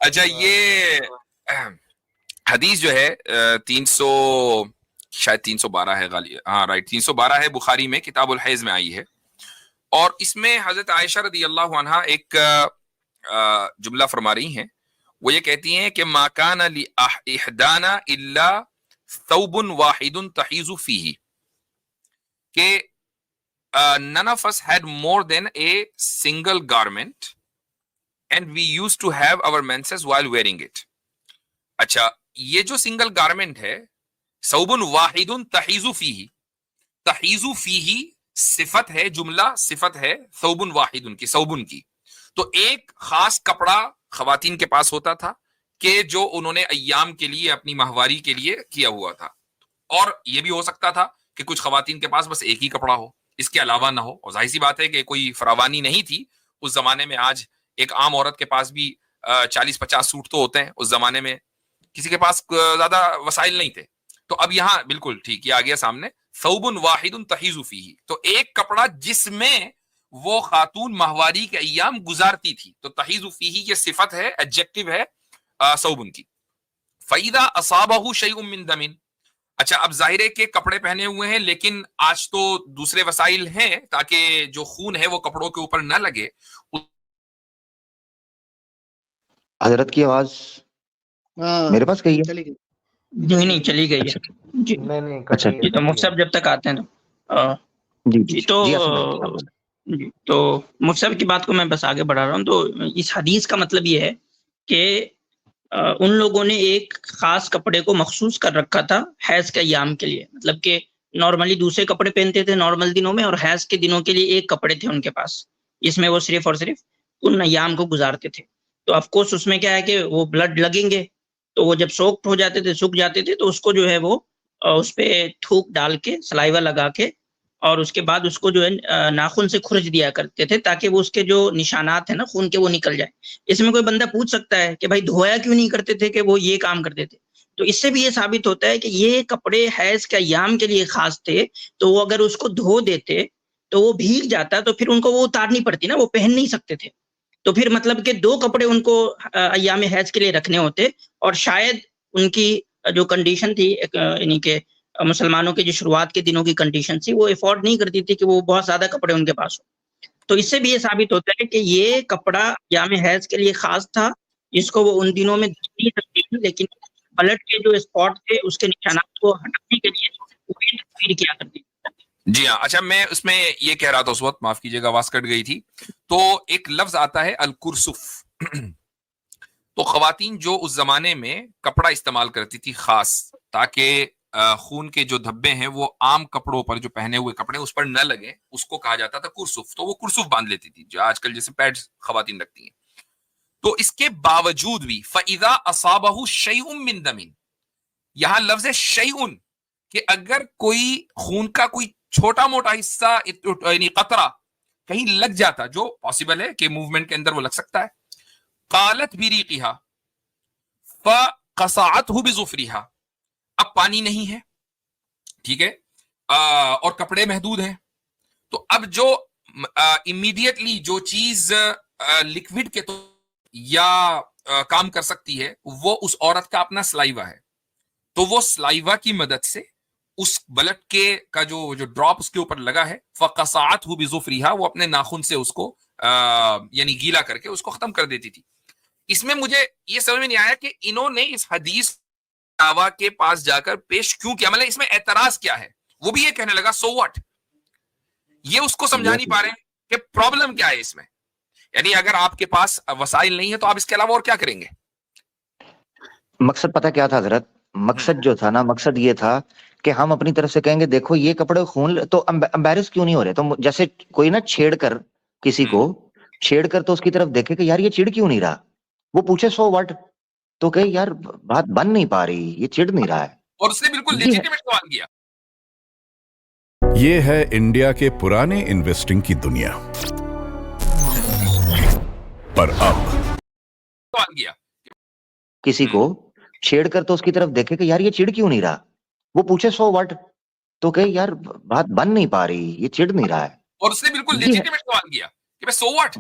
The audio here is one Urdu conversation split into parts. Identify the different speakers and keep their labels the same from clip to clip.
Speaker 1: اچھا یہ حدیث جو ہے 300 شاید 312 ہے غالب، ہاں رائٹ 312 ہے، بخاری میں کتاب الحیض میں آئی ہے، اور اس میں حضرت عائشہ رضی اللہ عنہا ایک جملہ فرما رہی ہیں، وہ یہ کہتی ہیں کہ ما کان لاحدانا الا ثوب واحد تحیض فیہ، کہ none of us had more than a single garment and we used to have our menses while wearing it. اچھا یہ جو سنگل گارمنٹ ہے، ثوب واحد تحیض فیہ، تحیض فیہ صفت ہے، جملہ صفت ہے ثوب واحد کی، ثوبن کی، تو ایک خاص کپڑا خواتین کے پاس ہوتا تھا کہ جو انہوں نے ایام کے لیے اپنی ماہواری کے لیے کیا ہوا تھا، اور یہ بھی ہو سکتا تھا کہ کچھ خواتین کے پاس بس ایک ہی کپڑا ہو، اس کے علاوہ نہ ہو، اور ظاہر سی بات ہے کہ کوئی فراوانی نہیں تھی اس زمانے میں۔ آج ایک عام عورت کے پاس بھی 40-50 سوٹ تو ہوتے ہیں، اس زمانے میں کسی کے پاس زیادہ وسائل نہیں تھے، تو اب یہاں بالکل ٹھیک یہ آ گیا سامنے، ثوب واحد تحیض فیہ، تو ایک کپڑا جس میں وہ خاتون ماہواری کے ایام گزارتی تھی، تو تحیض فیہ یہ صفت ہے، ایڈجیکٹو ہے ثوبن کی۔ فَإِذَا أَصَابَهُ شَيْءٌ مِّن دَمٍ، اچھا اب ظاہر ہے کہ کپڑے پہنے ہوئے ہیں، لیکن آج تو دوسرے وسائل ہیں تاکہ جو خون ہے وہ کپڑوں کے اوپر نہ لگے۔
Speaker 2: حضرت کی آواز میرے پاس کہی ہے؟
Speaker 3: چلی گئی،
Speaker 4: نہیں چلی گئی ہے جی۔
Speaker 2: اچھا
Speaker 4: جی تو مفتی صاحب جب تک آتے ہیں
Speaker 2: جی
Speaker 4: تو
Speaker 2: جی
Speaker 4: تو مفتی صاحب کی بات کو میں بس آگے بڑھا رہا ہوں، تو اس حدیث کا مطلب یہ ہے کہ ان لوگوں نے ایک خاص کپڑے کو مخصوص کر رکھا تھا حیض کے ایام کے لیے، مطلب کہ نارملی دوسرے کپڑے پہنتے تھے نارمل دنوں میں، اور حیض کے دنوں کے لیے ایک کپڑے تھے ان کے پاس، اس میں وہ صرف اور صرف ان ایام کو گزارتے تھے۔ تو آف کورس اس میں کیا ہے کہ وہ بلڈ لگیں گے، تو وہ جب سوکٹ ہو جاتے تھے، سوکھ جاتے تھے، تو اس کو جو ہے وہ اس پہ تھوک ڈال کے سلائیوا لگا کے، اور اس کے بعد اس کو جو ہے ناخن سے کھرچ دیا کرتے تھے تاکہ وہ اس کے جو نشانات ہیں نا خون کے وہ نکل جائیں۔ اس میں کوئی بندہ پوچھ سکتا ہے کہ بھائی دھویا کیوں نہیں کرتے تھے، کہ وہ یہ کام کرتے تھے، تو اس سے بھی یہ ثابت ہوتا ہے کہ یہ کپڑے حیض کے ایام کے لیے خاص تھے، تو وہ اگر اس کو دھو دیتے تو وہ بھیگ جاتا، تو پھر ان کو وہ اتارنی پڑتی نا، وہ پہن نہیں سکتے تھے، تو پھر مطلب کہ دو کپڑے ان کو ایام حیض کے لیے رکھنے ہوتے، اور شاید ان کی جو کنڈیشن تھی یعنی کہ مسلمانوں کے جو شروعات کے دنوں کی کنڈیشن تھی، وہ افورڈ نہیں کرتی تھی کہ وہ بہت زیادہ کپڑے ان کے پاس ہو، تو اس سے بھی یہ ثابت ہوتا ہے کہ یہ کپڑا ایام حیض کے لیے خاص تھا، جس کو وہ ان دنوں میں نہیں سکتی تھی، لیکن بلڈ کے جو اسپاٹ تھے اس کے نشانات کو ہٹانے کے لیے ویٹ کیا کرتی تھی۔
Speaker 1: جی ہاں، اچھا میں اس میں یہ کہہ رہا تھا اس وقت، معاف کیجیے گا آواز کٹ گئی تھی، تو ایک لفظ آتا ہے الکرسف، تو خواتین جو اس زمانے میں کپڑا استعمال کرتی تھی خاص، تاکہ خون کے جو دھبے ہیں وہ عام کپڑوں پر، جو پہنے ہوئے کپڑے اس پر نہ لگے، اس کو کہا جاتا تھا کرسف، تو وہ کرسف باندھ لیتی تھی جو آج کل جیسے پیڈز خواتین رکھتی ہیں۔ تو اس کے باوجود بھی فَإِذَا أَصَابَهُ شَيْءٌ مِّن دَمٍ، یہاں لفظ ہے شیئن، کہ اگر کوئی خون کا کوئی چھوٹا موٹا حصہ یعنی قطرہ کہیں لگ جاتا، جو پاسبل ہے کہ موومنٹ کے اندر وہ لگ سکتا ہے، قالت بریقها فقصعته بظفرها، اب پانی نہیں ہے، ٹھیک ہے، اور کپڑے محدود ہیں، تو اب جو امیڈیٹلی جو چیز لکوڈ کے تو یا کام کر سکتی ہے، وہ اس عورت کا اپنا سلائیوا ہے، تو وہ سلائیوا کی مدد سے اس بلٹ کے کا جو ڈراپ اس کے اوپر لگا ہے، فقصعته بظفرها، وہ اپنے ناخن سے اس کو یعنی گیلا کر کے اس کو ختم کر دیتی تھی۔ اس میں مجھے یہ سمجھ میں نہیں آیا کہ انہوں نے اس حدیث دعویٰ کے پاس جا کر پیش کیوں کیا، مطلب اس میں اعتراض کیا ہے؟ وہ بھی یہ کہنے لگا سو واٹ، یہ اس کو سمجھا نہیں پا رہے کہ پرابلم کیا ہے اس میں، یعنی اگر آپ کے پاس وسائل نہیں ہے تو آپ اس کے علاوہ اور کیا کریں گے؟
Speaker 2: مقصد پتہ کیا تھا حضرت؟ مقصد جو تھا نا، مقصد یہ تھا کہ ہم اپنی طرف سے کہیں گے دیکھو یہ کپڑے خون، تو امبیرس کیوں نہیں ہو رہے؟ تو جیسے کوئی نا چھیڑ کر کسی کو چھیڑ کر تو اس کی طرف دیکھے کہ یار یہ چڑ کیوں نہیں رہا، وہ پوچھے سو واٹ، تو کہ یار بات بن نہیں پا رہی، یہ چڑ نہیں رہا ہے،
Speaker 1: اور اس نے بالکل لیجیٹیمیٹ سوال کیا۔
Speaker 5: یہ ہے انڈیا کے پرانے انویسٹنگ کی دنیا، پر اب
Speaker 1: سوال کیا
Speaker 2: کسی کو چھیڑ کر تو اس کی طرف دیکھے کہ یار یہ چڑ کیوں نہیں رہا، وہ پوچھے سو واٹ، تو کہ یار بات بن نہیں پا رہی، یہ چڑ نہیں رہا ہے،
Speaker 1: اور اس نے بالکل لیجیٹیمیٹ سوال کیا کہ سو واٹ،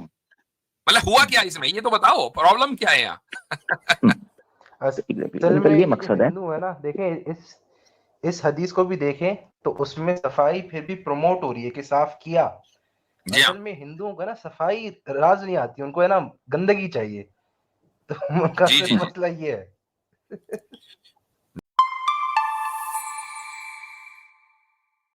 Speaker 1: مطلب ہوا کیا اس میں یہ تو بتاؤ, پرابلم کیا ہے یہاں؟
Speaker 3: اصل
Speaker 2: بالکل
Speaker 3: میں
Speaker 2: یہ
Speaker 3: جو
Speaker 2: مقصد ہے.
Speaker 3: ہندو ہے نا, دیکھیں اس حدیث کو بھی دیکھیں تو اس میں صفائی پھر بھی پروموٹ ہو رہی ہے کہ صاف کیا.
Speaker 1: جی ہاں,
Speaker 3: اصل میں ہندوؤں کا نا صفائی راز نہیں آتی, ان کو ہے نا گندگی چاہیے, تو ان کا
Speaker 1: جی جی جی,
Speaker 3: مسئلہ یہ ہے.